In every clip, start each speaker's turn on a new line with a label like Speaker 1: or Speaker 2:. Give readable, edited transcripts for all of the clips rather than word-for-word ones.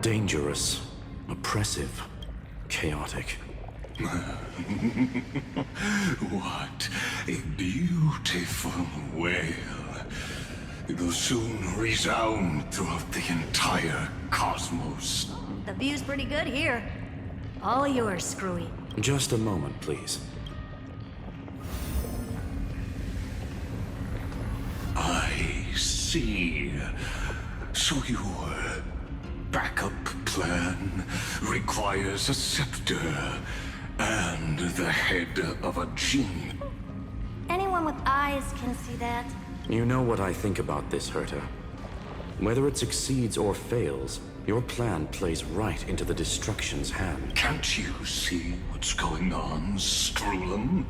Speaker 1: Dangerous, oppressive, chaotic.
Speaker 2: What a beautiful wail. It will soon resound throughout the entire cosmos.
Speaker 3: The view's pretty good here. All yours, Screwy.
Speaker 1: Just a moment, please.
Speaker 2: I see. So your backup plan requires a scepter and the head of a genius.
Speaker 3: Anyone with eyes can see that.
Speaker 1: You know what I think about this, Herta. Whether it succeeds or fails, your plan plays right into the Destruction's hand.
Speaker 2: Can't you see what's going on, Strulum?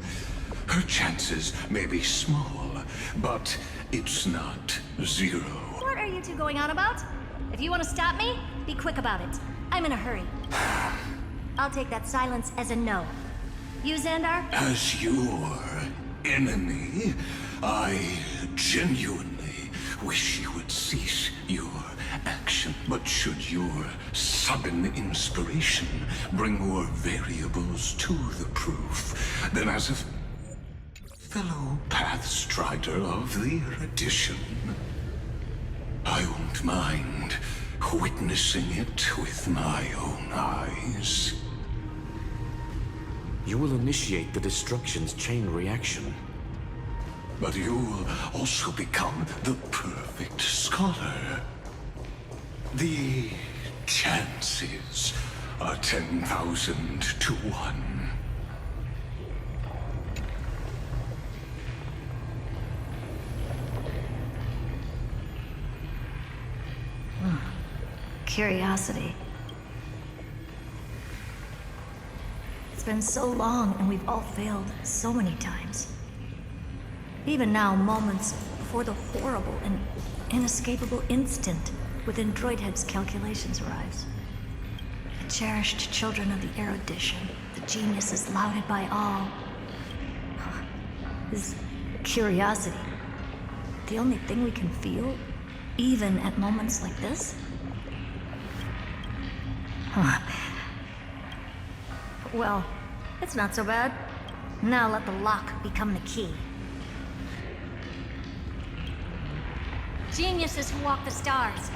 Speaker 2: Her chances may be small, but it's not zero.
Speaker 3: What are you two going on about? If you want to stop me, be quick about it. I'm in a hurry. I'll take that silence as a no. You, Xandar?
Speaker 2: As your enemy, I genuinely wish you would cease your action. But should your sudden inspiration bring more variables to the proof, then as a fellow Pathstrider of the Erudition, I won't mind witnessing it with my own eyes.
Speaker 1: You will initiate the Destruction's chain reaction.
Speaker 2: But you'll also become the perfect scholar. The chances are 10,000 to 1.
Speaker 3: Curiosity. It's been so long, and we've all failed so many times. Even now, moments before the horrible and inescapable instant within Droidhead's calculations arrives. The cherished children of the Erudition, the geniuses lauded by all. Is curiosity the only thing we can feel, even at moments like this? Well, it's not so bad. Now let the lock become the key. Geniuses who walk the stars.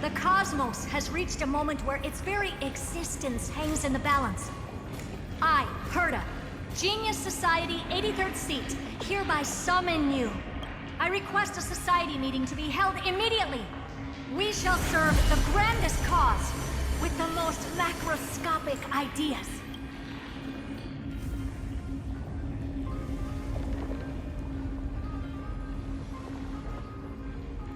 Speaker 3: The cosmos has reached a moment where its very existence hangs in the balance. I, Herta, Genius Society 83rd seat, hereby summon you. I request a society meeting to be held immediately. We shall serve the grandest cause with the most macroscopic ideas.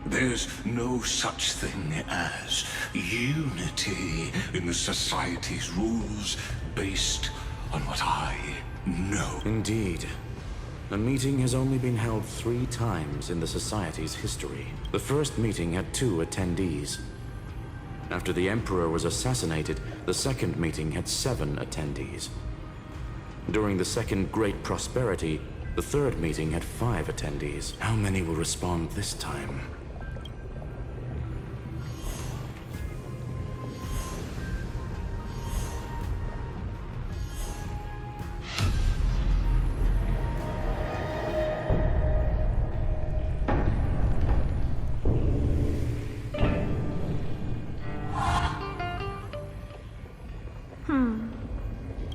Speaker 2: There's no such thing as unity in the Society's rules based on what I know.
Speaker 1: Indeed. A meeting has only been held 3 times in the Society's history. The first meeting had 2 attendees. After the Emperor was assassinated, the second meeting had 7 attendees. During the Second Great Prosperity, the third meeting had 5 attendees. How many will respond this time?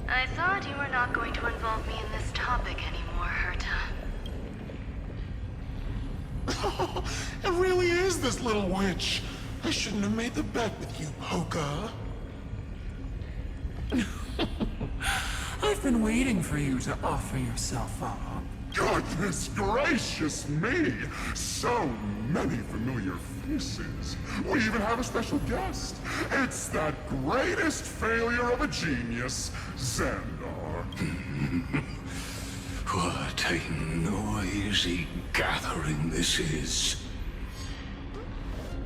Speaker 4: I thought you were not going to involve me in this topic anymore, Herta.
Speaker 5: It really is this little witch. I shouldn't have made the bet with you, Poka. I've been waiting for you to offer yourself up.
Speaker 6: Goodness gracious me! So many familiar faces. We even have a special guest. It's that greatest failure of a genius, Xandar.
Speaker 2: What a noisy gathering this is.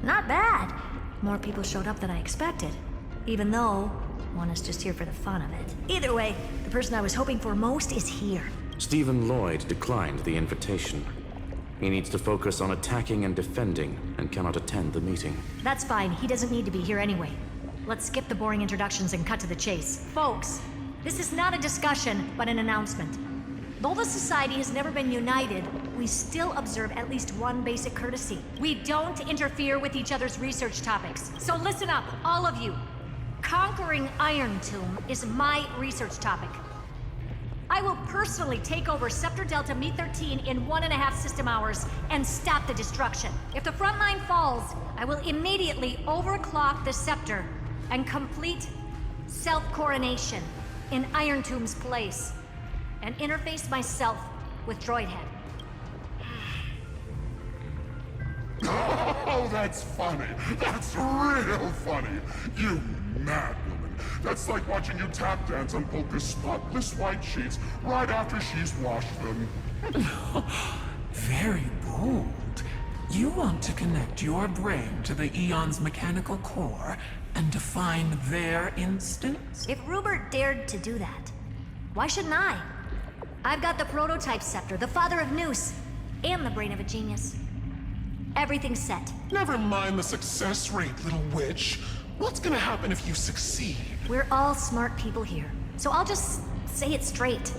Speaker 3: Not bad. More people showed up than I expected. Even though one is just here for the fun of it. Either way, the person I was hoping for most is here.
Speaker 1: Stephen Lloyd declined the invitation. He needs to focus on attacking and defending, and cannot attend the meeting.
Speaker 3: That's fine. He doesn't need to be here anyway. let's skip the boring introductions and cut to the chase. Folks, this is not a discussion, but an announcement. Though the Society has never been united, we still observe at least one basic courtesy. We don't interfere with each other's research topics. So listen up, all of you. Conquering Iron Tomb is my research topic. I will personally take over Scepter Delta Me-13 in 1.5 system hours and stop the destruction. If the front line falls, I will immediately overclock the Scepter and complete self-coronation in Iron Tomb's place, and interface myself with Droidhead.
Speaker 6: Oh, that's funny. That's real funny. You mad woman. That's like watching you tap dance on Polka's spotless white sheets right after she's washed them.
Speaker 7: Very bold. You want to connect your brain to the Eon's mechanical core and define their instance?
Speaker 3: If Rupert dared to do that, why shouldn't I? I've got the prototype scepter, the father of Noose, and the brain of a genius. Everything's set.
Speaker 5: Never mind the success rate, little witch. What's gonna happen if you succeed?
Speaker 3: We're all smart people here, so I'll just say it straight.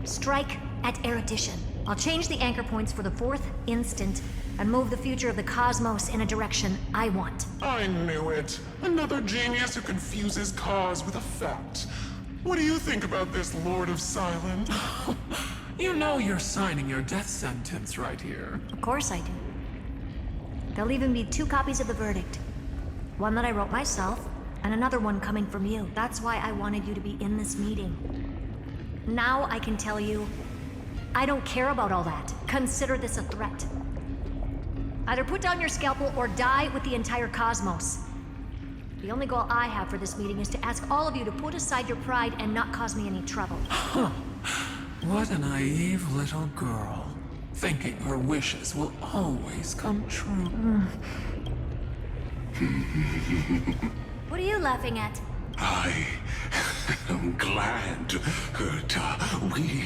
Speaker 3: Strike at erudition. I'll change the anchor points for the 4th instant and move the future of the cosmos in a direction I want.
Speaker 5: I knew it. Another genius who confuses cause with effect. What do you think about this, Lord of Silent?
Speaker 7: You know you're signing your death sentence right here.
Speaker 3: Of course I do. There'll even be 2 copies of the verdict. One that I wrote myself, and another one coming from you. That's why I wanted you to be in this meeting. Now I can tell you, I don't care about all that. Consider this a threat. Either put down your scalpel or die with the entire cosmos. The only goal I have for this meeting is to ask all of you to put aside your pride and not cause me any trouble.
Speaker 7: What a naive little girl. Thinking her wishes will always come true.
Speaker 3: What are you laughing at?
Speaker 2: I am glad, Herta, we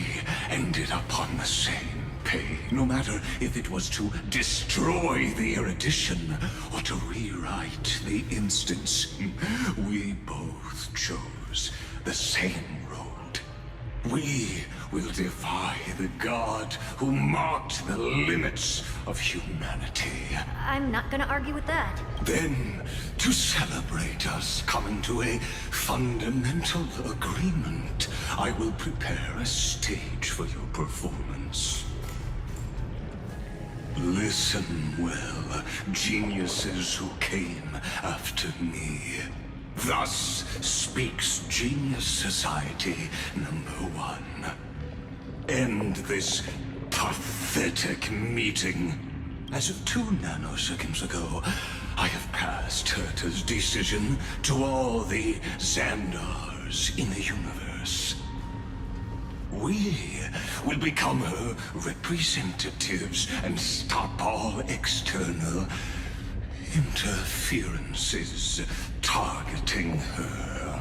Speaker 2: ended up on the same page. No matter if it was to destroy the erudition or to rewrite the instance, we both chose the same road. We will defy the god who marked the limits of humanity.
Speaker 3: I'm not gonna argue with that.
Speaker 2: Then, to celebrate us coming to a fundamental agreement, I will prepare a stage for your performance. Listen well, geniuses who came after me. Thus speaks Genius Society #1. End this pathetic meeting. As of 2 nanoseconds ago, I have passed Herta's decision to all the Xandars in the universe. We will become her representatives and stop all external interferences targeting her.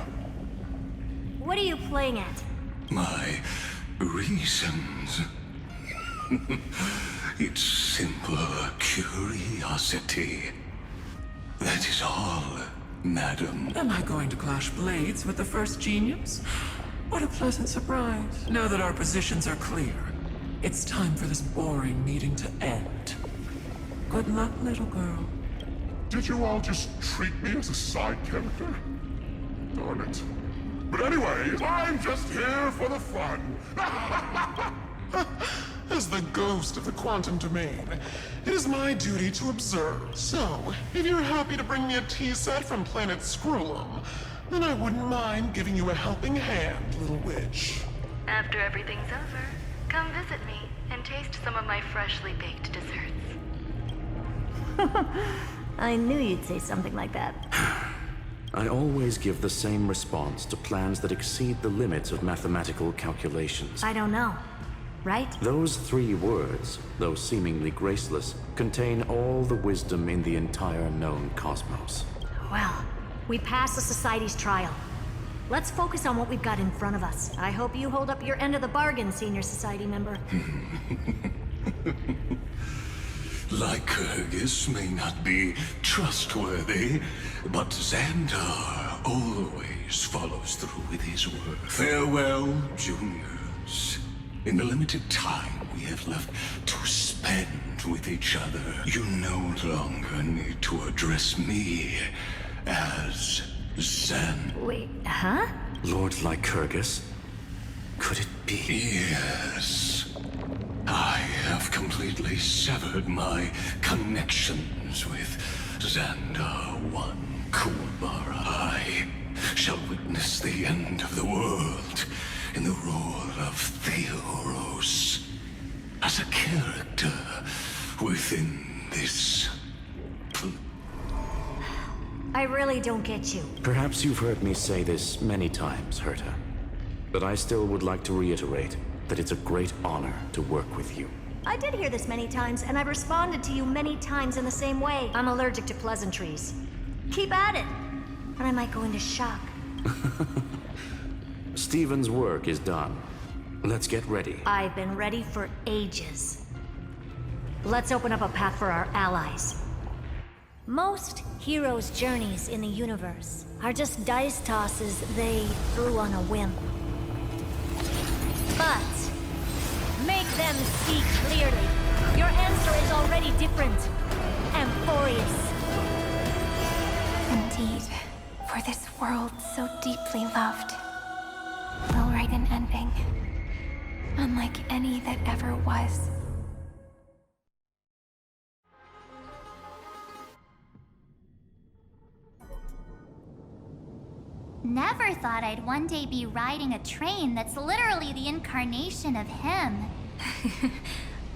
Speaker 3: What are you playing at?
Speaker 2: My reasons. It's simple curiosity. That is all, madam.
Speaker 7: Am I going to clash blades with the first genius? What a pleasant surprise. Now that our positions are clear, it's time for this boring meeting to end. Good luck, little girl.
Speaker 6: Did you all just treat me as a side character? Darn it. But anyway, I'm just here for the fun.
Speaker 5: As the ghost of the quantum domain, it is my duty to observe. So, if you're happy to bring me a tea set from planet Scrollum, then I wouldn't mind giving you a helping hand, little witch.
Speaker 4: After everything's over, come visit me and taste some of my freshly baked desserts.
Speaker 3: I knew you'd say something like that.
Speaker 1: I always give the same response to plans that exceed the limits of mathematical calculations.
Speaker 3: I don't know. Right?
Speaker 1: Those 3 words, though seemingly graceless, contain all the wisdom in the entire known cosmos.
Speaker 3: Well, we passed the Society's trial. Let's focus on what we've got in front of us. I hope you hold up your end of the bargain, Senior Society member.
Speaker 2: Lycurgus may not be trustworthy, but Xandar always follows through with his word. Farewell, juniors. In the limited time we have left to spend with each other, you no longer need to address me as Zen.
Speaker 3: Wait, huh?
Speaker 1: Lord Lycurgus? Could it be?
Speaker 2: Yes. I have completely severed my connections with Xandar One Kuwabara. I shall witness the end of the world in the role of Theoros. As a character within this...
Speaker 3: I really don't get you.
Speaker 1: Perhaps you've heard me say this many times, Herta. But I still would like to reiterate that it's a great honor to work with you.
Speaker 3: I did hear this many times, and I've responded to you many times in the same way. I'm allergic to pleasantries. Keep at it, and I might go into shock.
Speaker 1: Stephen's work is done. Let's get ready.
Speaker 3: I've been ready for ages. Let's open up a path for our allies. Most heroes' journeys in the universe are just dice tosses they threw on a whim. But make them see clearly. Your answer is already different. Amphorius.
Speaker 8: Indeed, for this world so deeply loved, will write an ending, unlike any that ever was.
Speaker 9: Never thought I'd one day be riding a train that's literally the incarnation of him.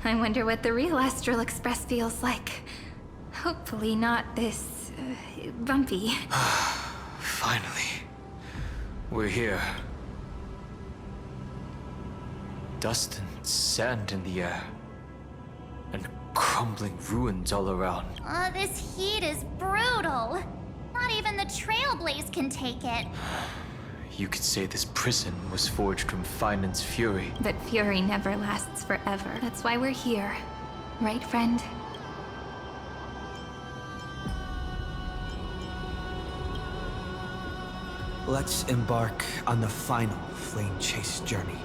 Speaker 8: I wonder what the real Astral Express feels like. Hopefully not this... bumpy.
Speaker 10: Finally. We're here. Dust and sand in the air. And crumbling ruins all around.
Speaker 9: This heat is brutal. Not even the Trailblaze can take it.
Speaker 10: You could say this prison was forged from Finan's fury.
Speaker 8: But fury never lasts forever. That's why we're here. Right, friend?
Speaker 11: Let's embark on the final flame chase journey.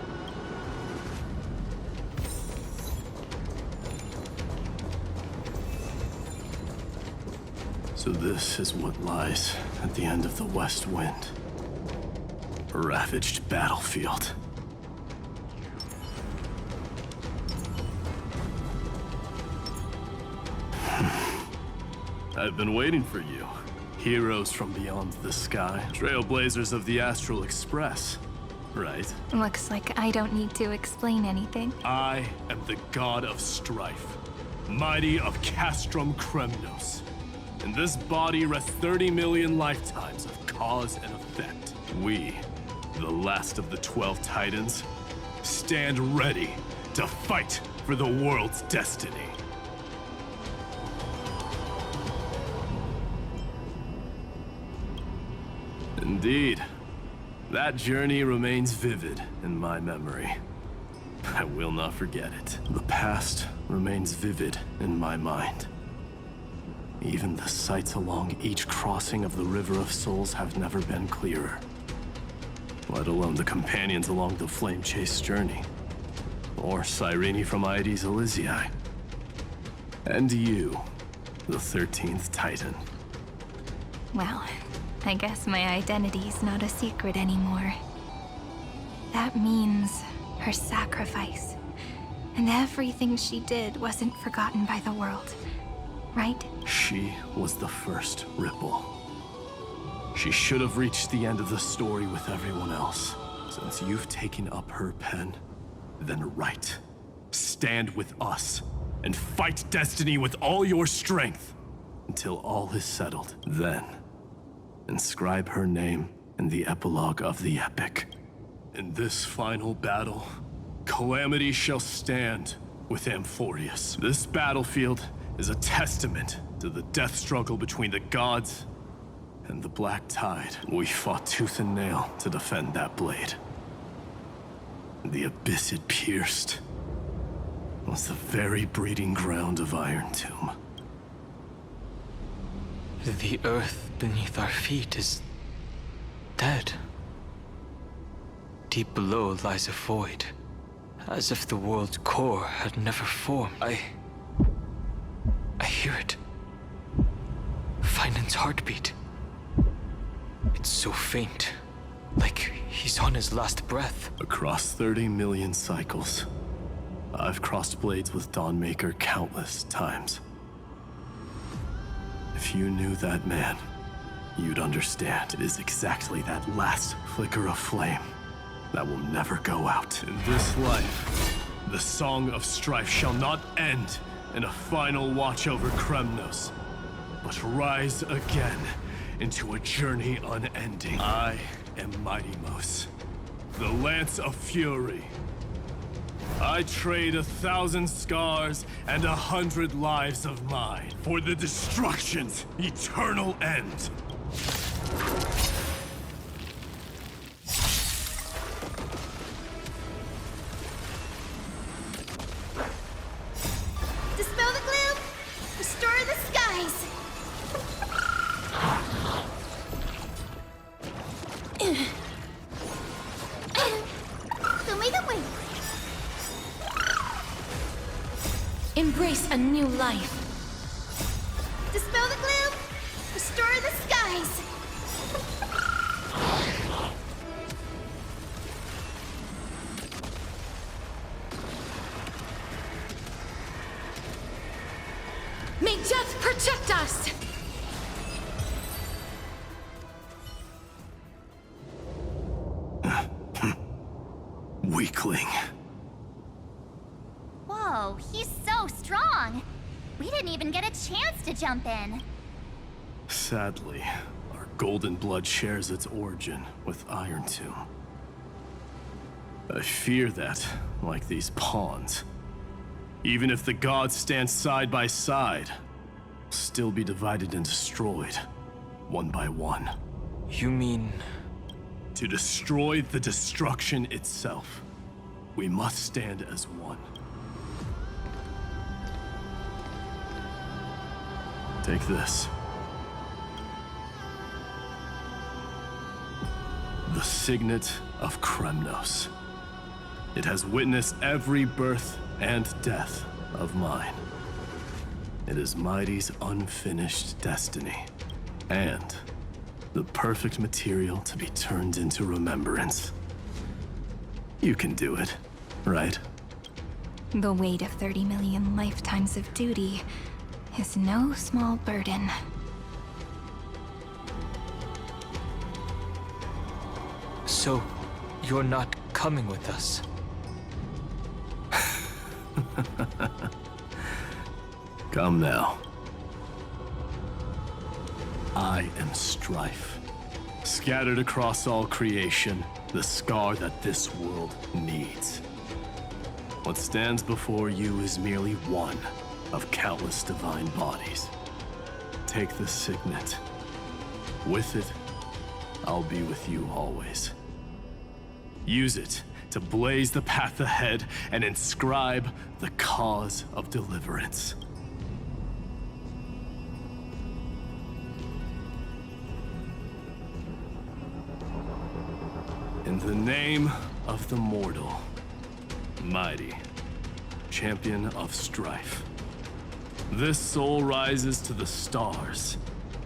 Speaker 12: So this is what lies at the end of the West Wind. A ravaged battlefield. I've been waiting for you. Heroes from beyond the sky. Trailblazers of the Astral Express. Right?
Speaker 8: Looks like I don't need to explain anything.
Speaker 12: I am the god of strife. Mighty of Castrum Kremnos. In this body rests 30 million lifetimes of cause and effect. We, the last of the 12 Titans, stand ready to fight for the world's destiny. Indeed. That journey remains vivid in my memory. I will not forget it. The past remains vivid in my mind. Even the sights along each crossing of the River of Souls have never been clearer. Let alone the companions along the Flame Chase journey. Or Cyrene from Aedes Elysiae. And you, the 13th Titan.
Speaker 8: Well, I guess my identity's not a secret anymore. That means her sacrifice. And everything she did wasn't forgotten by the world. Right?
Speaker 12: She was the first Ripple. She should have reached the end of the story with everyone else. Since you've taken up her pen, then write. Stand with us, and fight destiny with all your strength. Until all is settled. Then, inscribe her name in the epilogue of the epic. In this final battle, Calamity shall stand with Amphorius. This battlefield is a testament to the death struggle between the gods and the Black Tide. We fought tooth and nail to defend that blade. The abyss it pierced was the very breeding ground of Iron Tomb.
Speaker 10: The earth beneath our feet is dead. Deep below lies a void, as if the world's core had never formed. I hear it. Finan's heartbeat. It's so faint, like he's on his last breath.
Speaker 12: Across 30 million cycles, I've crossed blades with Dawnmaker countless times. If you knew that man, you'd understand it is exactly that last flicker of flame that will never go out. In this life, the Song of Strife shall not end in a final watch over Kremnos, but rise again into a journey unending. I am Mighty Mos, the Lance of Fury. I trade 1,000 scars and 100 lives of mine for the destruction's eternal end.
Speaker 9: Dispel the gloom! Restore the skies! Show me the way!
Speaker 3: Embrace a new life.
Speaker 9: Dispel the gloom! Restore the skies!
Speaker 3: May death protect us!
Speaker 12: Weakling.
Speaker 9: Whoa, he's so strong! We didn't even get a chance to jump in.
Speaker 12: Sadly, our golden blood shares its origin with Iron Tomb. I fear that, like these pawns, even if the gods stand side by side, will still be divided and destroyed, one by one.
Speaker 10: You mean...
Speaker 12: To destroy the destruction itself, we must stand as one. Take this. The Signet of Kremnos. It has witnessed every birth and death of mine. It is Mighty's unfinished destiny, and the perfect material to be turned into remembrance. You can do it, right?
Speaker 8: The weight of 30 million lifetimes of duty is no small burden.
Speaker 10: So, you're not coming with us?
Speaker 12: Come now. I am Strife. Scattered across all creation, the scar that this world needs. What stands before you is merely one of countless divine bodies. Take the signet. With it, I'll be with you always. Use it to blaze the path ahead and inscribe the cause of deliverance. In the name of the mortal, Mighty, champion of strife, this soul rises to the stars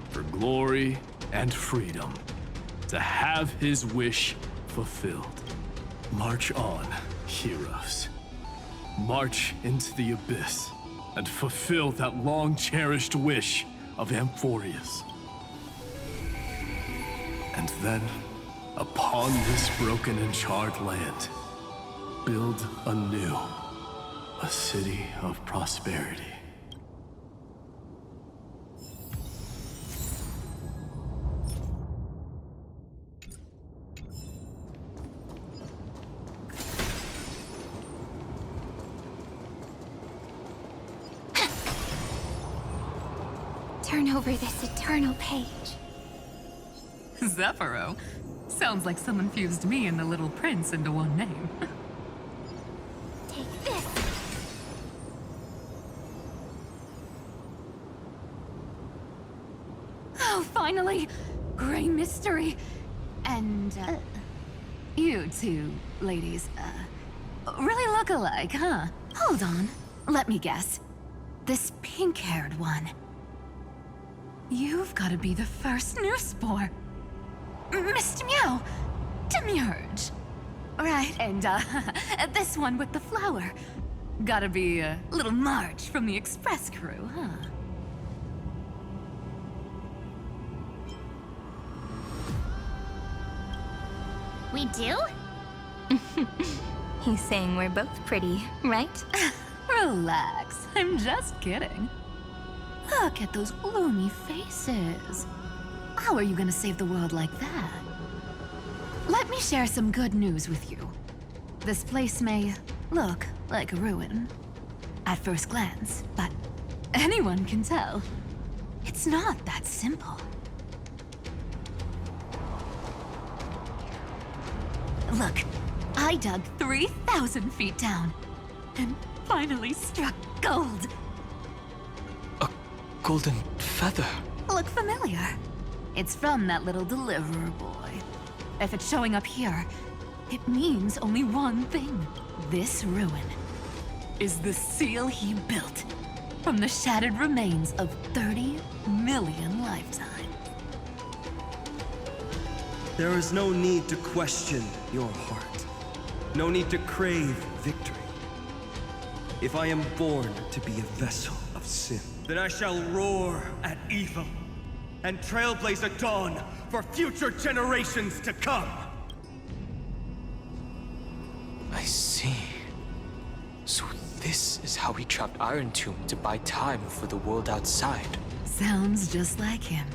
Speaker 12: for glory and freedom, to have his wish fulfilled. March on, heroes. March into the abyss and fulfill that long-cherished wish of Amphorius. And then, upon this broken and charred land, build anew a city of prosperity.
Speaker 8: Turn over this eternal page.
Speaker 13: Zephyro? Sounds like someone fused me and the Little Prince into one name.
Speaker 9: Take this!
Speaker 3: Oh, finally! Gray mystery!
Speaker 13: And, you two ladies, really look alike, huh? Hold on. Let me guess. This pink-haired one. You've got to be the first newsboar. Mr. Meow. Demurge. Right, and, this one with the flower. Gotta be, little Marge from the Express crew, huh?
Speaker 9: We do?
Speaker 8: He's saying we're both pretty, right?
Speaker 13: Relax, I'm just kidding. Look at those gloomy faces. How are you gonna save the world like that? Let me share some good news with you. This place may look like a ruin at first glance, but anyone can tell it's not that simple. Look, I dug 3,000 feet down and finally struck gold.
Speaker 10: A golden feather.
Speaker 13: Look familiar? It's from that little deliverer boy. If it's showing up here, it means only one thing. This ruin is the seal he built from the shattered remains of 30 million lifetimes.
Speaker 11: There is no need to question your heart. No need to crave victory. If I am born to be a vessel of sin, then I shall roar at evil and trailblaze a dawn for future generations to come.
Speaker 10: I see. So this is how he trapped Iron Tomb to buy time for the world outside.
Speaker 13: Sounds just like him.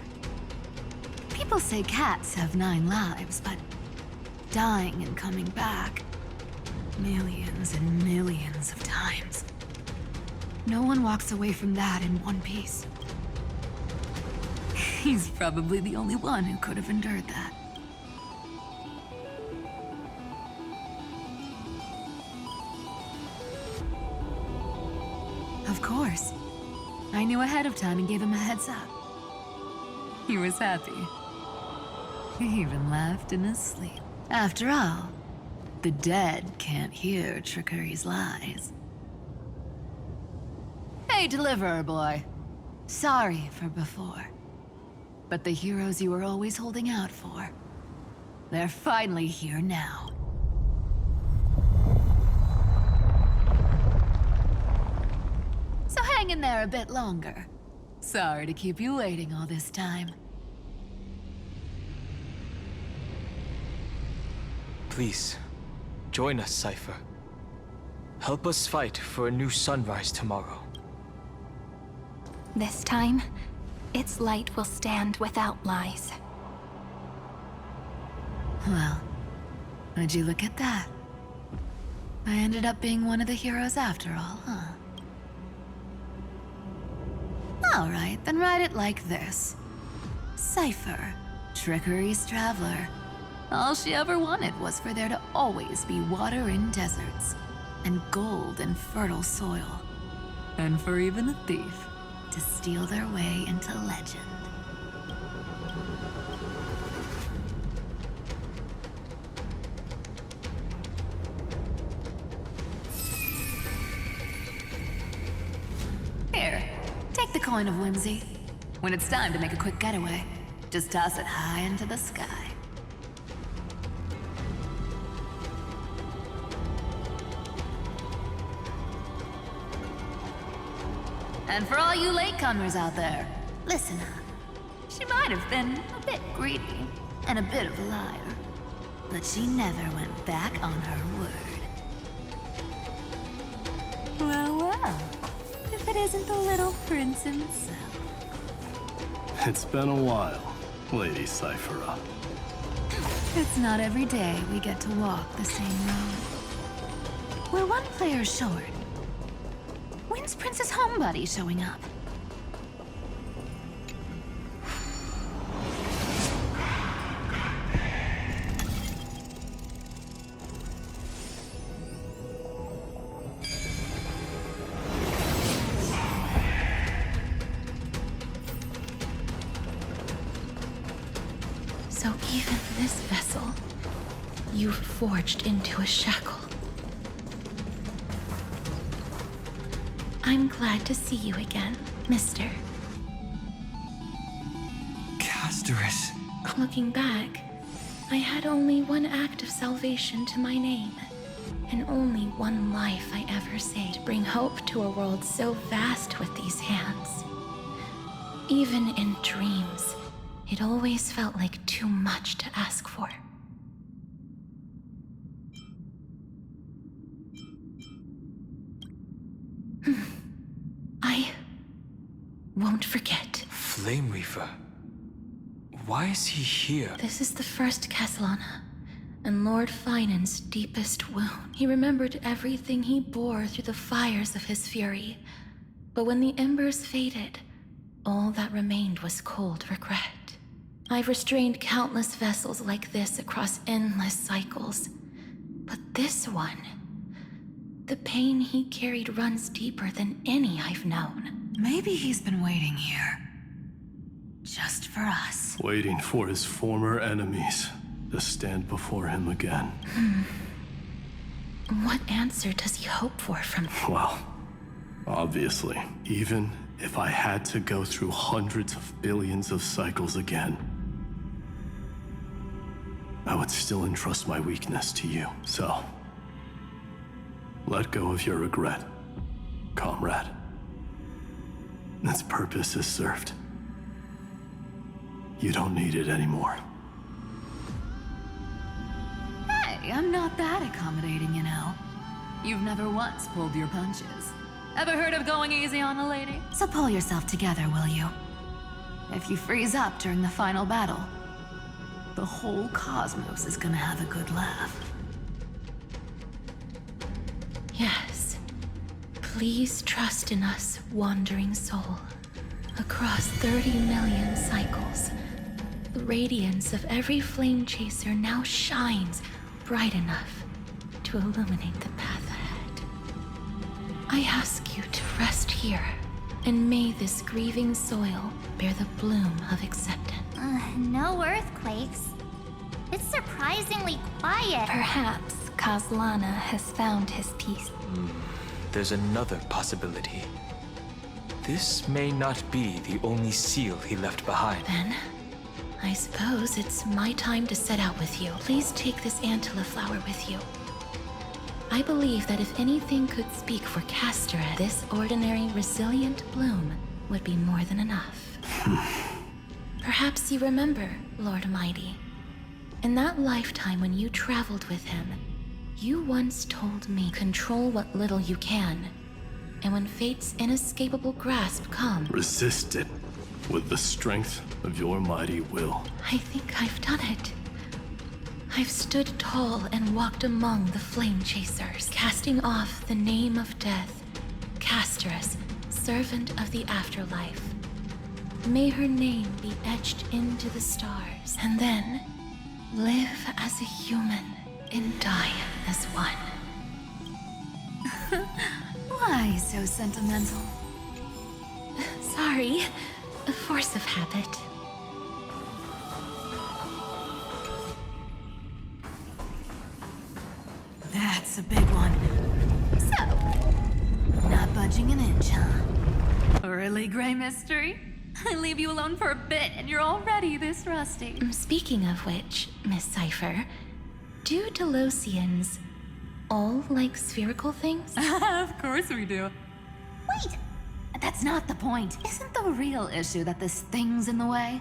Speaker 13: People say cats have 9 lives, but dying and coming back millions and millions of times. No one walks away from that in one piece. He's probably the only one who could have endured that. Of course. I knew ahead of time and gave him a heads up. He was happy. He even laughed in his sleep. After all, the dead can't hear trickery's lies. Hey, deliverer boy. Sorry for before. But the heroes you were always holding out for, they're finally here now. So hang in there a bit longer. Sorry to keep you waiting all this time.
Speaker 10: Please, join us, Cypher. Help us fight for a new sunrise tomorrow.
Speaker 8: This time, its light will stand without lies.
Speaker 13: Well, would you look at that? I ended up being one of the heroes after all, huh? Alright, then write it like this. Cypher, Trickery's traveler. All she ever wanted was for there to always be water in deserts, and gold in fertile soil. And for even a thief to steal their way into legend. Here, take the coin of whimsy. When it's time to make a quick getaway, just toss it high into the sky. And for all you latecomers out there, listen up. She might have been a bit greedy and a bit of a liar, but she never went back on her word. Well, well, if it isn't the little prince himself.
Speaker 12: It's been a while, Lady Cyphera.
Speaker 13: It's not every day we get to walk the same road. We're one player short. When's Princess Homebody showing up? So even this vessel
Speaker 14: you've forged into a shackle. I'm glad to see you again, Mister.
Speaker 10: Casterus.
Speaker 14: Looking back, I had only one act of salvation to my name, and only one life I ever saved to bring hope to a world so vast with these hands. Even in dreams, it always felt like too much to ask for. I won't forget.
Speaker 10: Flame Reaver. Why is he here?
Speaker 14: This is the first Castellana, and Lord Finan's deepest wound. He remembered everything he bore through the fires of his fury, but when the embers faded, all that remained was cold regret. I've restrained countless vessels like this across endless cycles, but this one, the pain he carried runs deeper than any I've known.
Speaker 13: Maybe he's been waiting here. Just for us.
Speaker 12: Waiting for his former enemies to stand before him again.
Speaker 14: What answer does he hope for from them?
Speaker 12: Well, obviously, even if I had to go through hundreds of billions of cycles again, I would still entrust my weakness to you. So, let go of your regret, comrade. Its purpose is served. You don't need it anymore.
Speaker 13: Hey, I'm not that accommodating, you know. You've never once pulled your punches. Ever heard of going easy on a lady? So pull yourself together, will you? If you freeze up during the final battle, the whole cosmos is gonna have a good laugh.
Speaker 14: Yes. Please trust in us, wandering soul. Across 30 million cycles, the radiance of every flame chaser now shines bright enough to illuminate the path ahead. I ask you to rest here, and may this grieving soil bear the bloom of acceptance.
Speaker 9: No earthquakes. It's surprisingly quiet.
Speaker 8: Perhaps Castellana has found his peace.
Speaker 10: There's another possibility. This may not be the only seal he left behind.
Speaker 14: Then, I suppose it's my time to set out with you. Please take this Antilla flower with you. I believe that if anything could speak for Castereth, this ordinary, resilient bloom would be more than enough. Perhaps you remember, Lord Mighty. In that lifetime when you traveled with him, you once told me, control what little you can. And when fate's inescapable grasp comes,
Speaker 12: resist it with the strength of your mighty will.
Speaker 14: I think I've done it. I've stood tall and walked among the flame chasers, casting off the name of death, Casterus, servant of the afterlife. May her name be etched into the stars, and then live as a human and die as one.
Speaker 13: Why so sentimental?
Speaker 14: Sorry, a force of habit.
Speaker 13: That's a big one. So, not budging an inch, huh? Really, Gray Mystery? I leave you alone for a bit and you're already this rusty.
Speaker 14: Speaking of which, Miss Cypher, do Delosians all like spherical things?
Speaker 13: Of course we do. Wait! That's not the point. Isn't the real issue that this thing's in the way?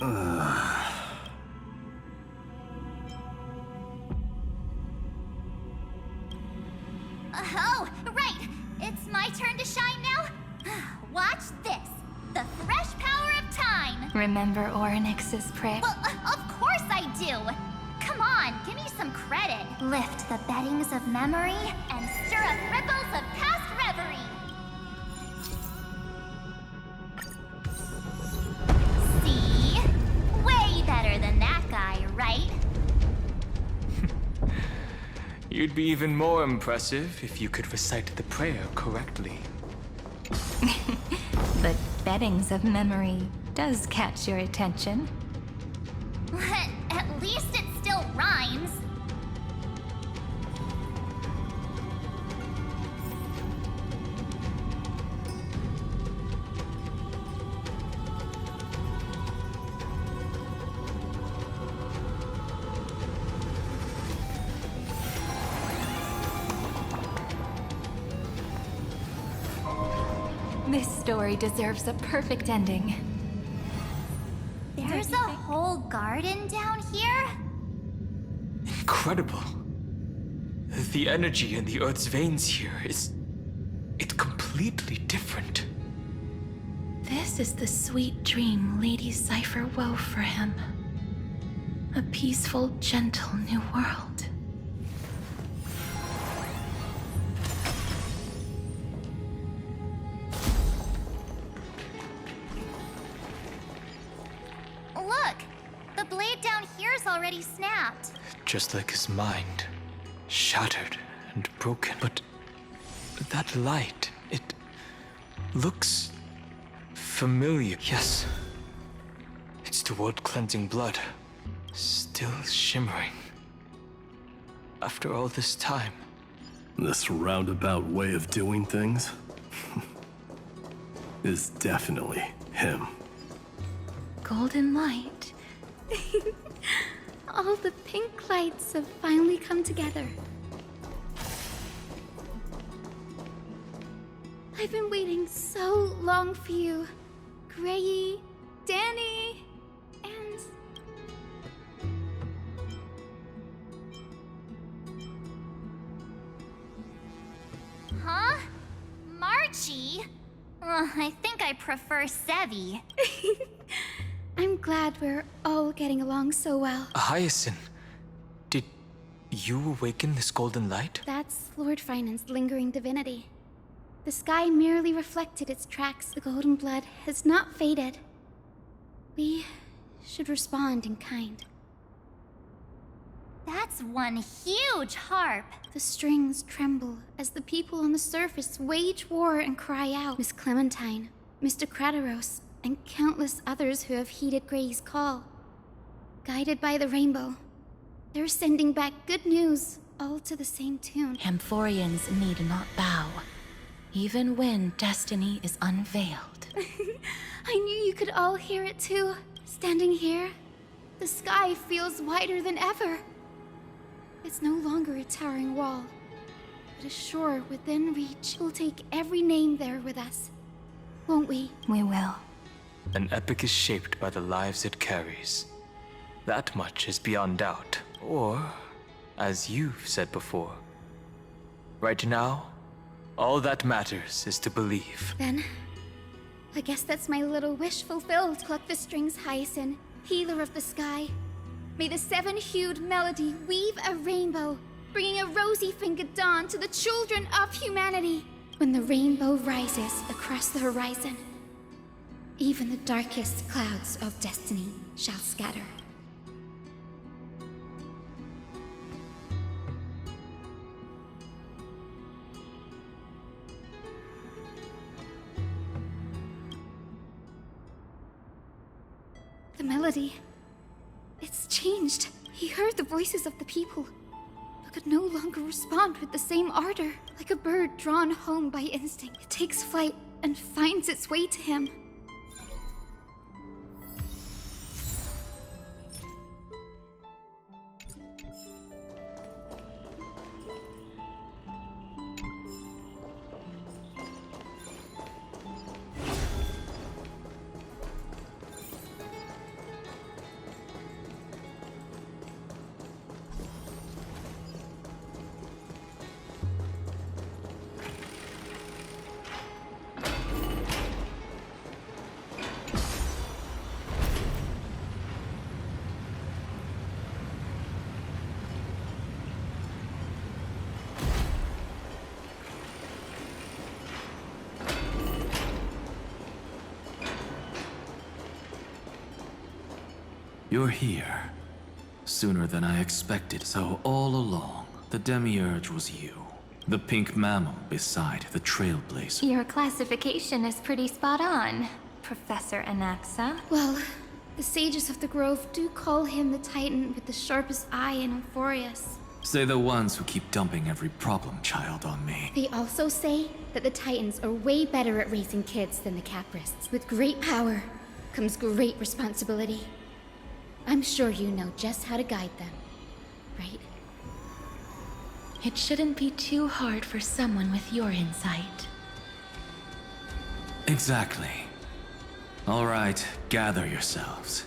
Speaker 9: Oh, right! It's my turn to shine now? Watch this! The fresh power of time!
Speaker 8: Remember Orynyx's prayer?
Speaker 9: Well, of course I do! Come on, give me some credit. Lift the beddings of memory and stir up ripples of past reverie. See? Way better than that guy, right?
Speaker 10: You'd be even more impressive if you could recite the prayer correctly.
Speaker 8: The beddings of memory does catch your attention.
Speaker 9: At least it still rhymes.
Speaker 8: This story deserves a perfect ending.
Speaker 9: There's a whole garden down here?
Speaker 10: Incredible. The energy in the Earth's veins here is... it's completely different.
Speaker 14: This is the sweet dream Lady Cypher wove for him. A peaceful, gentle new world.
Speaker 9: Look! The blade down here's already snapped.
Speaker 10: Just like his mind. Shattered and broken. But that light, it looks familiar. Yes. It's the world-cleansing blood. Still shimmering. After all this time.
Speaker 12: This roundabout way of doing things is definitely him.
Speaker 8: Golden light. All the pink lights have finally come together. I've been waiting so long for you, Grayy, Danny, and...
Speaker 9: Huh? Marchie? I think I prefer Sevi.
Speaker 8: I'm glad we're all getting along so well.
Speaker 10: Hyacinth, did you awaken this golden light?
Speaker 8: That's Lord Finan's lingering divinity. The sky merely reflected its tracks. The golden blood has not faded. We should respond in kind.
Speaker 9: That's one huge harp.
Speaker 8: The strings tremble as the people on the surface wage war and cry out. Miss Clementine, Mr. Krateros, and countless others who have heeded Gray's call. Guided by the rainbow, they're sending back good news, all to the same tune.
Speaker 14: Amphorians need not bow, even when destiny is unveiled.
Speaker 8: I knew you could all hear it too. Standing here, the sky feels wider than ever. It's no longer a towering wall, but a shore within reach. We'll take every name there with us, won't we?
Speaker 14: We will.
Speaker 10: An epic is shaped by the lives it carries. That much is beyond doubt. Or, as you've said before, right now, all that matters is to believe.
Speaker 8: Then, I guess that's my little wish fulfilled. Pluck the strings, Hyacinth, healer of the sky. May the seven-hued melody weave a rainbow, bringing a rosy-fingered dawn to the children of humanity. When the rainbow rises across the horizon, even the darkest clouds of destiny shall scatter. The melody, it's changed. He heard the voices of the people, but could no longer respond with the same ardor. Like a bird drawn home by instinct, it takes flight and finds its way to him.
Speaker 1: You're here. Sooner than I expected. So all along, the Demiurge was you. The pink mammal beside the Trailblazer.
Speaker 8: Your classification is pretty spot on, Professor Anaxa. Well, the sages of the Grove do call him the Titan with the sharpest eye in Amphorius.
Speaker 1: Say the ones who keep dumping every problem child on me.
Speaker 8: They also say that the Titans are way better at raising kids than the Caprists. With great power comes great responsibility. I'm sure you know just how to guide them, right?
Speaker 14: It shouldn't be too hard for someone with your insight.
Speaker 15: Exactly. All right, gather yourselves.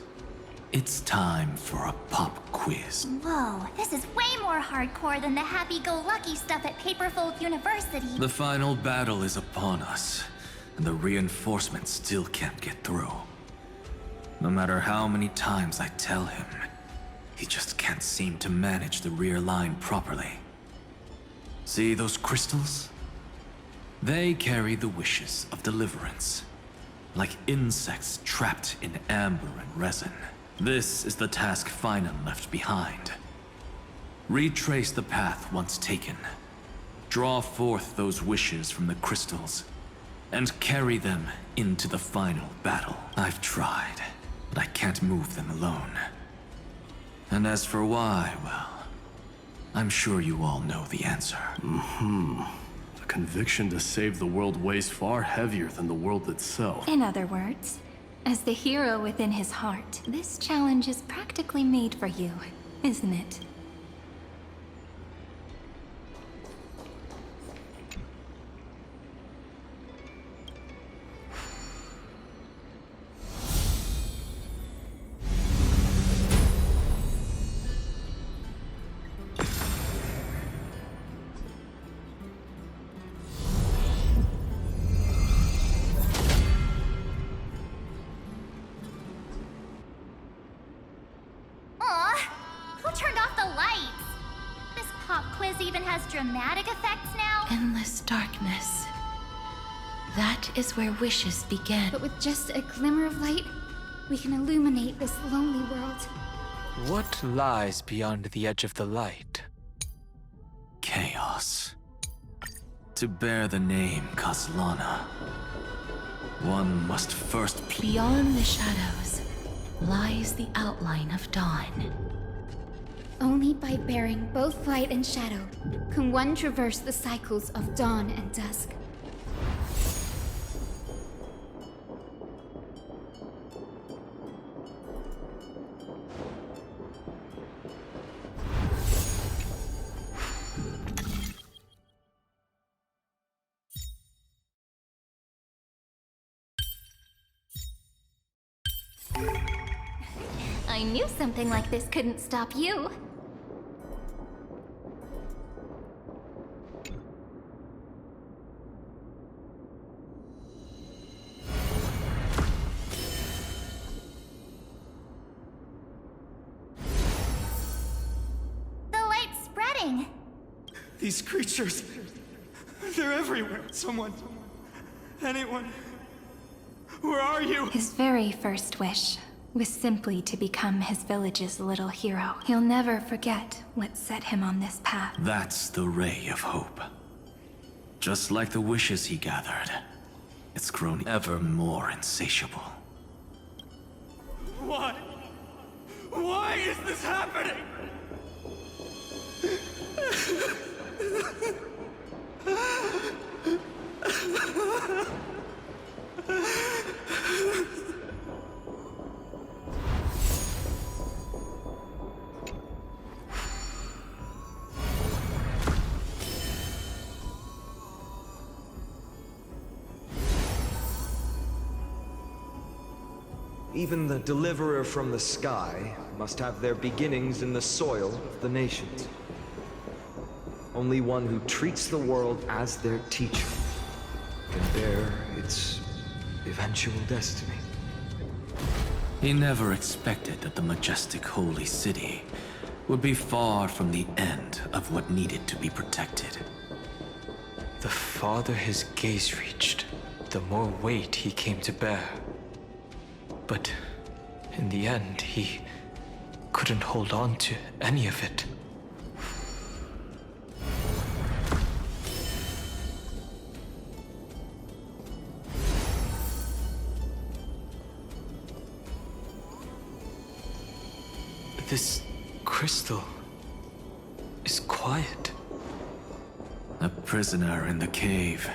Speaker 15: It's time for a pop quiz.
Speaker 9: Whoa, this is way more hardcore than the happy-go-lucky stuff at Paperfold University.
Speaker 15: The final battle is upon us, and the reinforcements still can't get through. No matter how many times I tell him, he just can't seem to manage the rear line properly. See those crystals? They carry the wishes of deliverance, like insects trapped in amber and resin. This is the task Finan left behind. Retrace the path once taken. Draw forth those wishes from the crystals, and carry them into the final battle. I've tried, but I can't move them alone. And as for why, well, I'm sure you all know the answer.
Speaker 12: The conviction to save the world weighs far heavier than the world itself.
Speaker 8: In other words, as the hero within his heart, this challenge is practically made for you, isn't it?
Speaker 9: Dramatic effects now?
Speaker 14: Endless darkness. That is where wishes begin.
Speaker 16: But with just a glimmer of light, we can illuminate this lonely world.
Speaker 10: What lies beyond the edge of the light?
Speaker 15: Chaos. To bear the name Kaslana, one must first...
Speaker 14: Beyond the shadows lies the outline of dawn.
Speaker 16: Only by bearing both light and shadow can one traverse the cycles of dawn and dusk.
Speaker 8: I knew something like this couldn't stop you.
Speaker 11: These creatures, they're everywhere. Someone, anyone, where are you?
Speaker 8: His very first wish was simply to become his village's little hero. He'll never forget what set him on this path.
Speaker 15: That's the ray of hope. Just like the wishes he gathered, it's grown ever more insatiable.
Speaker 11: Why? Why is this happening?
Speaker 17: Even the deliverer from the sky must have their beginnings in the soil of the nations. Only one who treats the world as their teacher can bear its eventual destiny.
Speaker 15: He never expected that the majestic holy city would be far from the end of what needed to be protected.
Speaker 10: The farther his gaze reached, the more weight he came to bear. But in the end, he couldn't hold on to any of it. This crystal is quiet.
Speaker 15: A prisoner in the cave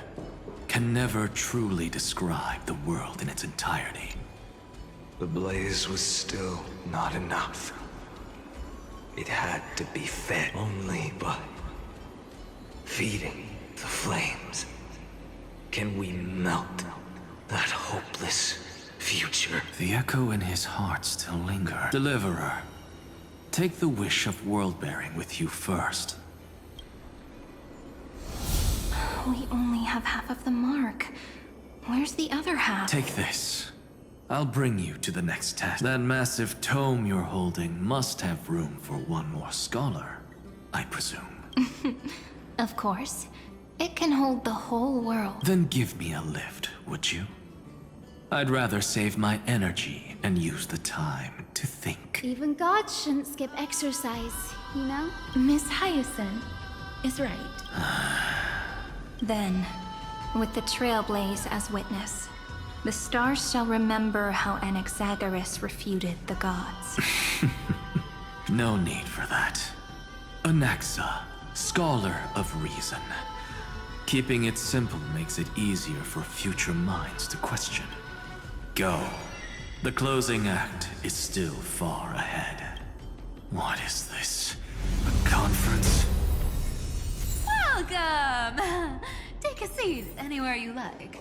Speaker 15: can never truly describe the world in its entirety.
Speaker 17: The blaze was still not enough. It had to be fed only by feeding the flames. Can we melt the
Speaker 15: hopeless future. The echo in his heart still lingers. Deliverer, take the wish of world-bearing with you first.
Speaker 8: We only have half of the mark. Where's the other half?
Speaker 15: Take this. I'll bring you to the next test. That massive tome you're holding must have room for one more scholar, I presume.
Speaker 8: Of course. It can hold the whole world.
Speaker 15: Then give me a lift, would you? I'd rather save my energy and use the time to think.
Speaker 16: Even gods shouldn't skip exercise, you know?
Speaker 14: Miss Hyacinth is right.
Speaker 8: Then, with the Trailblaze as witness, the stars shall remember how Anaxagoras refuted the gods.
Speaker 15: No need for that. Anaxa, scholar of reason. Keeping it simple makes it easier for future minds to question. Go. The closing act is still far ahead. What is this? A conference?
Speaker 13: Welcome! Take a seat anywhere you like.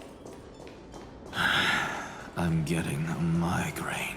Speaker 15: I'm getting a migraine.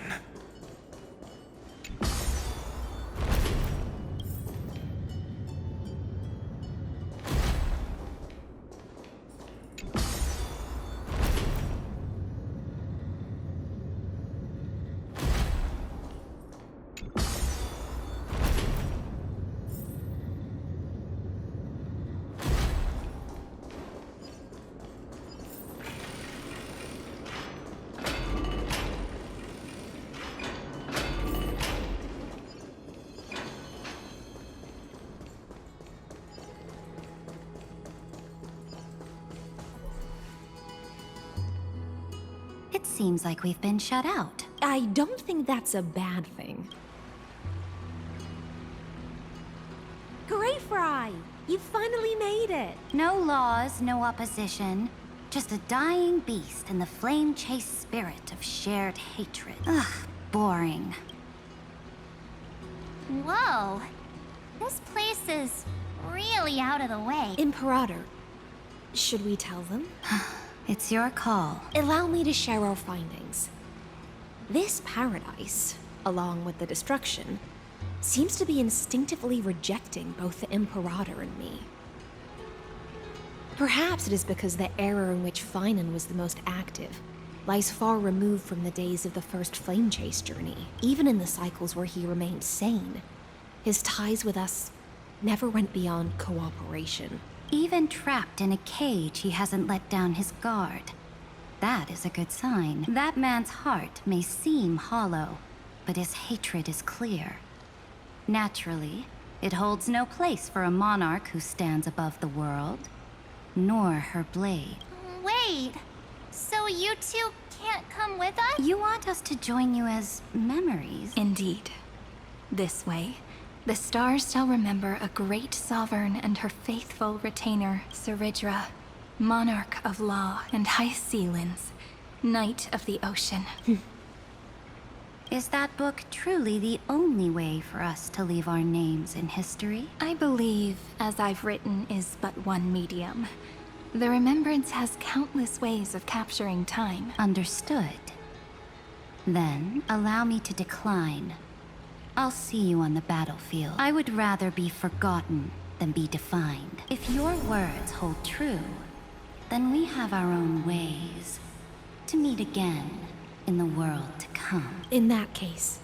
Speaker 9: It seems like we've been shut out.
Speaker 18: I don't think that's a bad thing. Greyfry! You finally made it!
Speaker 9: No laws, no opposition. Just a dying beast and the flame-chased spirit of shared hatred. Ugh, boring. Whoa! This place is really out of the way.
Speaker 18: Imperator, should we tell them?
Speaker 9: It's your call.
Speaker 18: Allow me to share our findings. This paradise, along with the destruction, seems to be instinctively rejecting both the Imperator and me. Perhaps it is because the era in which Finan was the most active lies far removed from the days of the first Flame Chase journey. Even in the cycles where he remained sane, his ties with us never went beyond cooperation.
Speaker 9: Even trapped in a cage, he hasn't let down his guard. That is a good sign. That man's heart may seem hollow, but his hatred is clear. Naturally, it holds no place for a monarch who stands above the world, nor her blade. Wait, so you two can't come with us? You want us to join you as memories?
Speaker 8: Indeed. This way, the stars shall remember a great sovereign and her faithful retainer, Seridra, monarch of law and high sealins, knight of the ocean.
Speaker 9: Is that book truly the only way for us to leave our names in history?
Speaker 8: I believe, as I've written, is but one medium. The remembrance has countless ways of capturing time.
Speaker 9: Understood. Then, allow me to decline. I'll see you on the battlefield. I would rather be forgotten than be defined. If your words hold true, then we have our own ways to meet again in the world to come.
Speaker 18: In that case,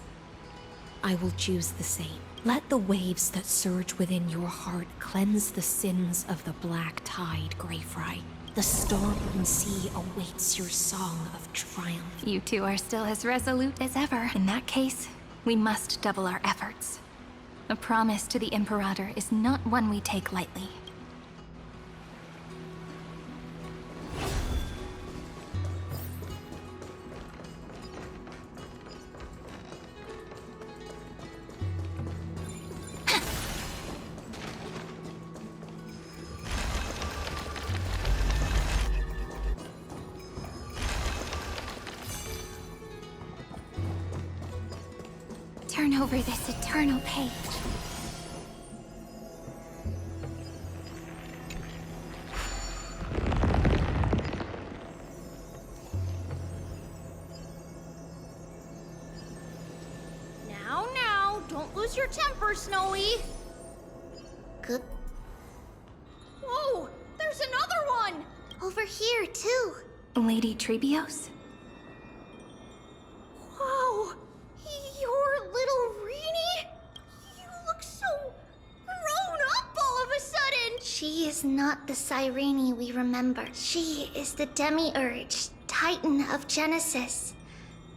Speaker 18: I will choose the same. Let the waves that surge within your heart cleanse the sins of the black tide, Greyfry. The storm sea awaits your song of triumph.
Speaker 8: You two are still as resolute as ever. In that case, we must double our efforts. A promise to the Imperator is not one we take lightly.
Speaker 16: Turn over this eternal page.
Speaker 3: lose your temper, Snowy.
Speaker 16: Good.
Speaker 3: Whoa, there's another one!
Speaker 16: Over here, too.
Speaker 8: Lady Trebios?
Speaker 3: Whoa, you're little Reenie? You look so grown up all of a sudden!
Speaker 16: She is not the Cyrene we remember. She is the Demiurge, Titan of Genesis.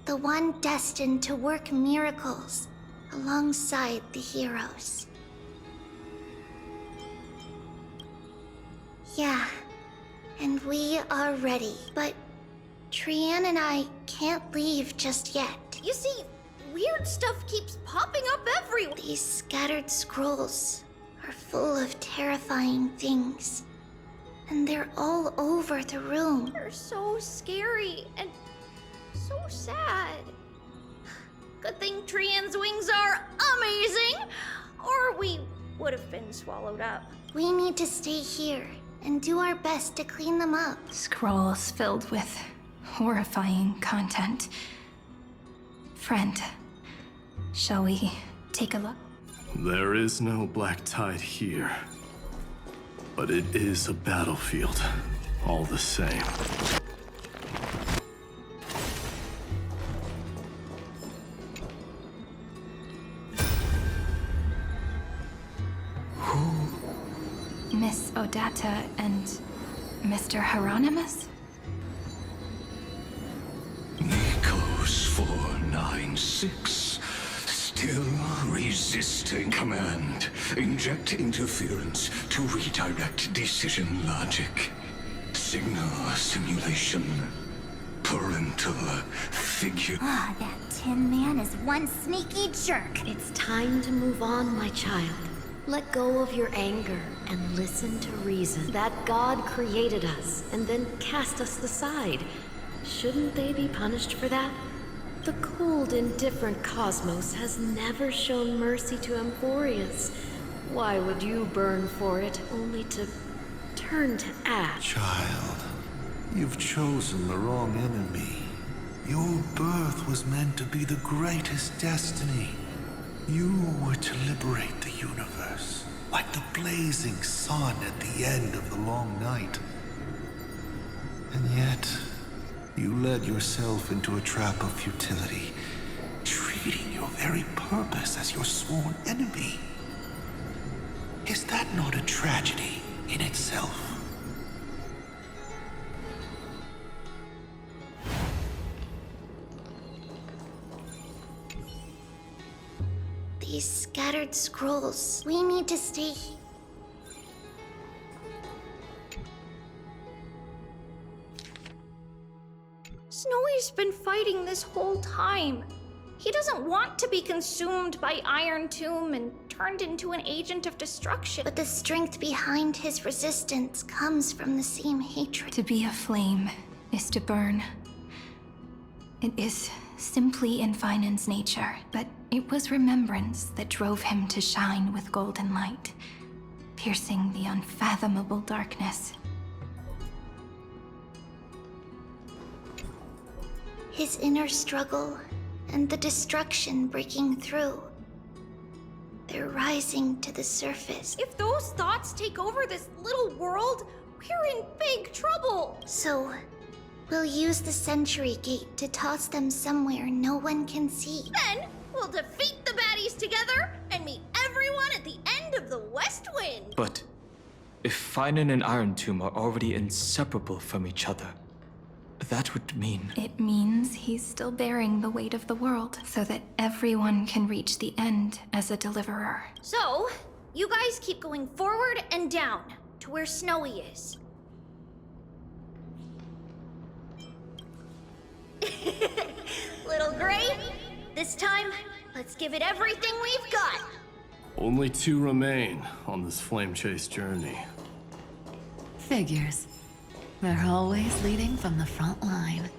Speaker 16: The one destined to work miracles alongside the heroes. Yeah, and we are ready. But Trian and I can't leave just yet.
Speaker 3: You see, weird stuff keeps popping up everywhere.
Speaker 16: These scattered scrolls are full of terrifying things. And they're all over the room.
Speaker 3: They're so scary and so sad. Good thing Trian's wings are amazing, or we would have been swallowed up.
Speaker 16: We need to stay here and do our best to clean them up.
Speaker 8: Scrolls filled with horrifying content. Friend, shall we take a look?
Speaker 12: There is no black tide here. But it is a battlefield, all the same.
Speaker 8: Miss Odata and Mr. Hieronymus?
Speaker 2: Nikos 496. Still resisting command. Inject interference to redirect decision logic. Signal simulation. Parental figure.
Speaker 16: Ah, that Tin Man is one sneaky jerk.
Speaker 14: It's time to move on, my child. Let go of your anger and listen to reason. That God created us and then cast us aside. Shouldn't they be punished for that? The cold, indifferent cosmos has never shown mercy to Amphorius. Why would you burn for it, only to turn to ash?
Speaker 19: Child, you've chosen the wrong enemy. Your birth was meant to be the greatest destiny. You were to liberate the universe, like the blazing sun at the end of the long night. And yet, you led yourself into a trap of futility, treating your very purpose as your sworn enemy. Is that not a tragedy in itself?
Speaker 16: These scattered scrolls. We need to stay.
Speaker 3: Snowy's been fighting this whole time. He doesn't want to be consumed by Iron Tomb and turned into an agent of destruction.
Speaker 16: But the strength behind his resistance comes from the same hatred.
Speaker 8: To be a flame is to burn. It is simply in Finan's nature, but it was remembrance that drove him to shine with golden light, piercing the unfathomable darkness.
Speaker 16: His inner struggle and the destruction breaking through. They're rising to the surface.
Speaker 3: If those thoughts take over this little world, we're in big trouble.
Speaker 16: So, we'll use the Century Gate to toss them somewhere no one can see.
Speaker 3: Then, we'll defeat the baddies together and meet everyone at the end of the West Wind.
Speaker 10: But if Finan and Iron Tomb are already inseparable from each other, that would mean...
Speaker 8: It means he's still bearing the weight of the world, so that everyone can reach the end as a deliverer.
Speaker 3: So, you guys keep going forward and down to where Snowy is. Little Gray, this time, let's give it everything we've got.
Speaker 12: Only 2 remain on this flame chase journey.
Speaker 13: Figures. They're always leading from the front line.